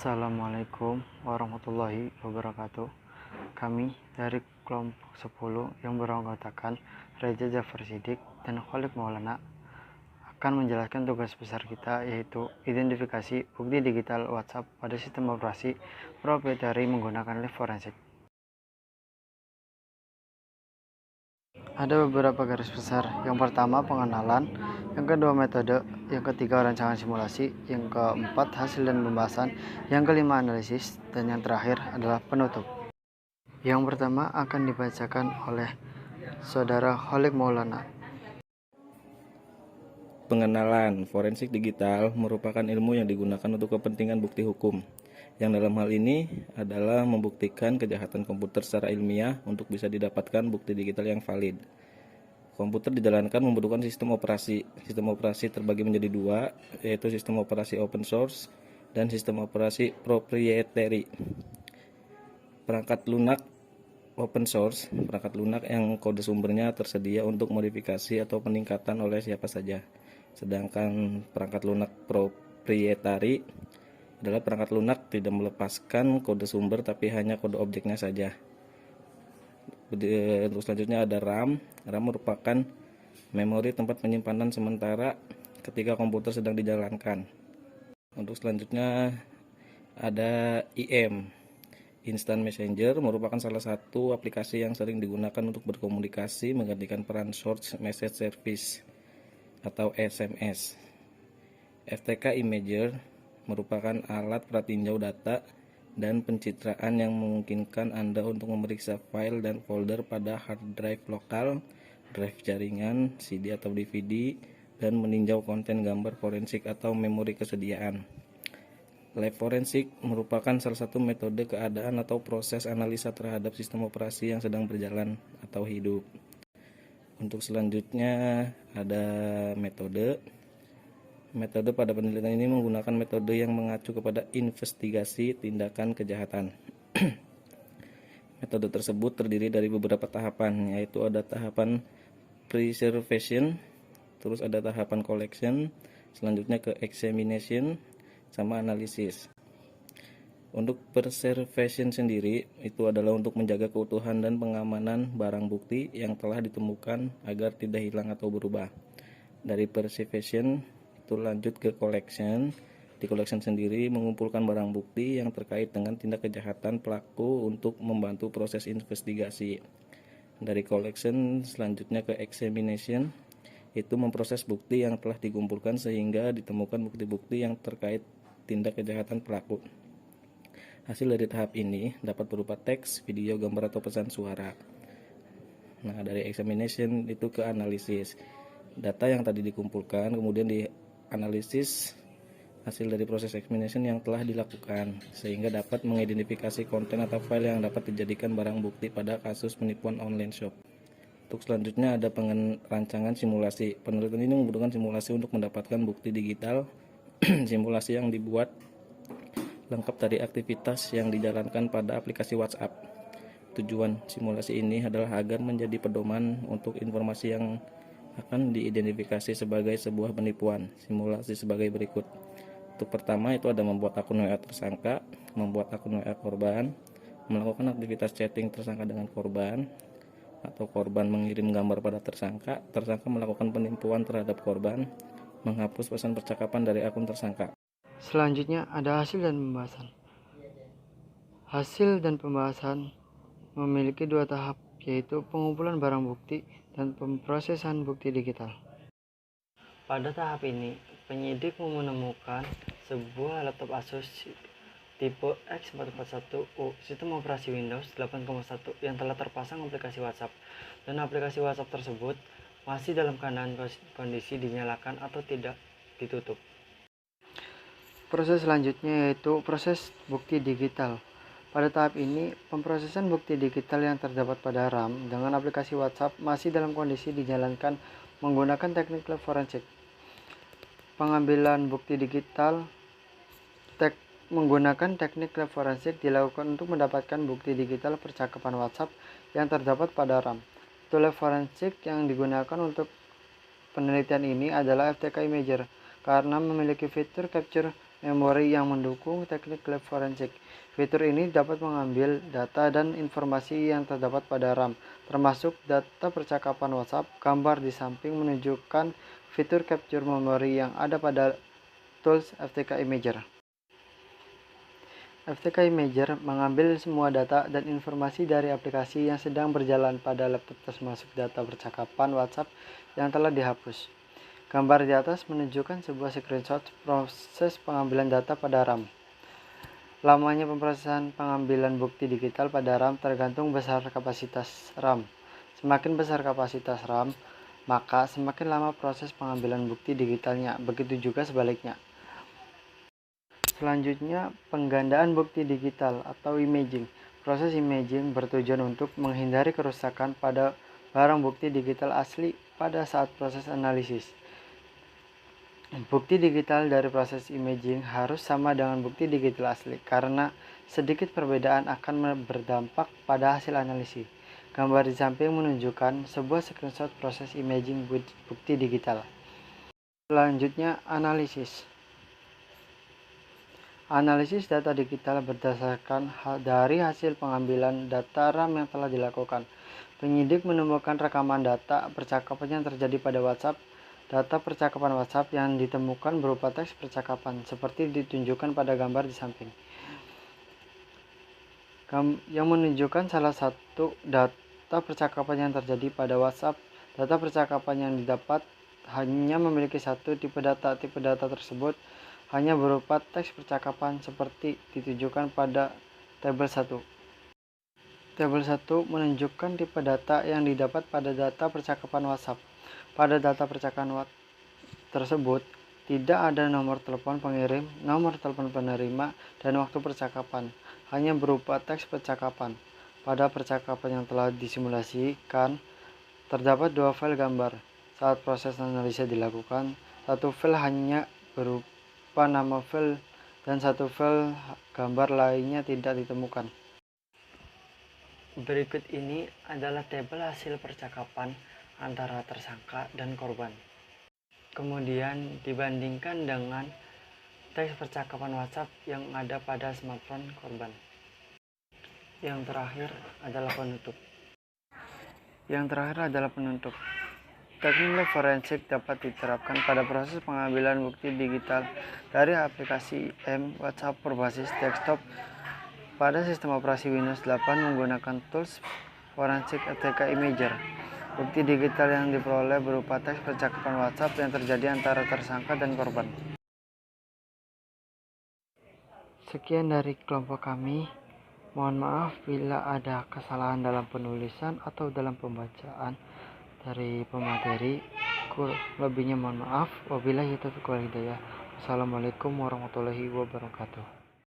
Assalamualaikum warahmatullahi wabarakatuh. Kami dari kelompok 10 yang beranggotakan Reza Jafar Siddiq dan Khalid Maulana akan menjelaskan tugas besar kita, yaitu identifikasi bukti digital WhatsApp pada sistem operasi proprietary menggunakan lab forensik. Ada beberapa garis besar. Yang pertama, pengenalan. Yang kedua, metode. Yang ketiga, rancangan simulasi. Yang keempat, hasil dan pembahasan. Yang kelima, analisis. Dan yang terakhir adalah penutup. Yang pertama akan dibacakan oleh Saudara Khalid Maulana. Pengenalan forensik digital merupakan ilmu yang digunakan untuk kepentingan bukti hukum, yang dalam hal ini adalah membuktikan kejahatan komputer secara ilmiah untuk bisa didapatkan bukti digital yang valid. Komputer dijalankan membutuhkan sistem operasi. Sistem operasi terbagi menjadi dua, yaitu sistem operasi open source dan sistem operasi proprietary. Perangkat lunak open source, perangkat lunak yang kode sumbernya tersedia untuk modifikasi atau peningkatan oleh siapa saja. Sedangkan perangkat lunak proprietary adalah perangkat lunak tidak melepaskan kode sumber tapi hanya kode objeknya saja. Untuk selanjutnya ada RAM. RAM merupakan memori tempat penyimpanan sementara ketika komputer sedang dijalankan. Untuk selanjutnya ada IM. Instant Messenger merupakan salah satu aplikasi yang sering digunakan untuk berkomunikasi, menggantikan peran Short Message Service atau SMS. FTK Imager merupakan alat pratinjau data dan pencitraan yang memungkinkan Anda untuk memeriksa file dan folder pada hard drive lokal, drive jaringan, CD atau DVD, dan meninjau konten gambar forensik atau memori kesediaan. Lab forensik merupakan salah satu metode keadaan atau proses analisa terhadap sistem operasi yang sedang berjalan atau hidup. Untuk selanjutnya ada metode. Metode pada penelitian ini menggunakan metode yang mengacu kepada investigasi tindakan kejahatan. Metode tersebut terdiri dari beberapa tahapan, yaitu ada tahapan preservation, terus ada tahapan collection, selanjutnya ke examination, sama analisis. Untuk preservation sendiri itu adalah untuk menjaga keutuhan dan pengamanan barang bukti yang telah ditemukan agar tidak hilang atau berubah. Dari preservation itu lanjut ke collection. Di collection sendiri mengumpulkan barang bukti yang terkait dengan tindak kejahatan pelaku untuk membantu proses investigasi. Dari collection selanjutnya ke examination, itu memproses bukti yang telah dikumpulkan sehingga ditemukan bukti-bukti yang terkait tindak kejahatan pelaku. Hasil dari tahap ini dapat berupa teks, video, gambar, atau pesan suara. Nah, dari examination itu ke analisis. Data yang tadi dikumpulkan kemudian dianalisis hasil dari proses examination yang telah dilakukan sehingga dapat mengidentifikasi konten atau file yang dapat dijadikan barang bukti pada kasus penipuan online shop. Untuk selanjutnya ada rancangan simulasi. Penelitian ini membutuhkan simulasi untuk mendapatkan bukti digital. Simulasi yang dibuat lengkap dari aktivitas yang dijalankan pada aplikasi WhatsApp. Tujuan simulasi ini adalah agar menjadi pedoman untuk informasi yang akan diidentifikasi sebagai sebuah penipuan. Simulasi sebagai berikut. Untuk pertama itu ada membuat akun WA tersangka, membuat akun WA korban, melakukan aktivitas chatting tersangka dengan korban, atau korban mengirim gambar pada tersangka, tersangka melakukan penipuan terhadap korban, menghapus pesan percakapan dari akun tersangka. Selanjutnya ada hasil dan pembahasan. Hasil dan pembahasan memiliki dua tahap, yaitu pengumpulan barang bukti dan pemrosesan bukti digital. Pada tahap ini, penyidik menemukan sebuah laptop Asus tipe X441U sistem operasi Windows 8.1 yang telah terpasang aplikasi WhatsApp, dan aplikasi WhatsApp tersebut masih dalam keadaan kondisi dinyalakan atau tidak ditutup. Proses selanjutnya yaitu proses bukti digital. Pada tahap ini, pemrosesan bukti digital yang terdapat pada RAM dengan aplikasi WhatsApp masih dalam kondisi dijalankan menggunakan teknik lab forensik. Pengambilan bukti digital menggunakan teknik lab forensik dilakukan untuk mendapatkan bukti digital percakapan WhatsApp yang terdapat pada RAM. Tool lab forensik yang digunakan untuk penelitian ini adalah FTK Imager karena memiliki fitur capture memori yang mendukung teknik lab forensik. Fitur ini dapat mengambil data dan informasi yang terdapat pada RAM, termasuk data percakapan WhatsApp. Gambar di samping menunjukkan fitur capture memori yang ada pada tools FTK Imager. FTK Imager mengambil semua data dan informasi dari aplikasi yang sedang berjalan pada laptop, termasuk data percakapan WhatsApp yang telah dihapus. Gambar di atas menunjukkan sebuah screenshot proses pengambilan data pada RAM. Lamanya pemrosesan pengambilan bukti digital pada RAM tergantung besar kapasitas RAM. Semakin besar kapasitas RAM, maka semakin lama proses pengambilan bukti digitalnya. Begitu juga sebaliknya. Selanjutnya, penggandaan bukti digital atau imaging. Proses imaging bertujuan untuk menghindari kerusakan pada barang bukti digital asli pada saat proses analisis. Bukti digital dari proses imaging harus sama dengan bukti digital asli, karena sedikit perbedaan akan berdampak pada hasil analisis. Gambar di samping menunjukkan sebuah screenshot proses imaging bukti digital. Selanjutnya, analisis. Analisis data digital berdasarkan dari hasil pengambilan data RAM yang telah dilakukan. Penyidik menemukan rekaman data percakapan yang terjadi pada WhatsApp. Data percakapan WhatsApp yang ditemukan berupa teks percakapan, seperti ditunjukkan pada gambar di samping, yang menunjukkan salah satu data percakapan yang terjadi pada WhatsApp. Data percakapan yang didapat hanya memiliki satu tipe data. Tipe data tersebut hanya berupa teks percakapan, seperti ditunjukkan pada tabel 1. Tabel 1 menunjukkan tipe data yang didapat pada data percakapan WhatsApp. Pada data percakapan tersebut, tidak ada nomor telepon pengirim, nomor telepon penerima, dan waktu percakapan. Hanya berupa teks percakapan. Pada percakapan yang telah disimulasikan, terdapat 2 file gambar. Saat proses analisa dilakukan, satu file hanya berupa nama file dan satu file gambar lainnya tidak ditemukan. Berikut ini adalah tabel hasil percakapan antara tersangka dan korban. Kemudian dibandingkan dengan teks percakapan WhatsApp yang ada pada smartphone korban. Yang terakhir adalah penutup. Teknik forensik dapat diterapkan pada proses pengambilan bukti digital dari aplikasi WhatsApp berbasis desktop pada sistem operasi Windows 8 menggunakan tools forensik FTK Imager. Bukti digital yang diperoleh berupa teks percakapan WhatsApp yang terjadi antara tersangka dan korban. Sekian dari kelompok kami. Mohon maaf bila ada kesalahan dalam penulisan atau dalam pembacaan dari pemateri. Lebihnya mohon maaf. Wabillahi taufiq wal hidayah. Assalamualaikum warahmatullahi wabarakatuh.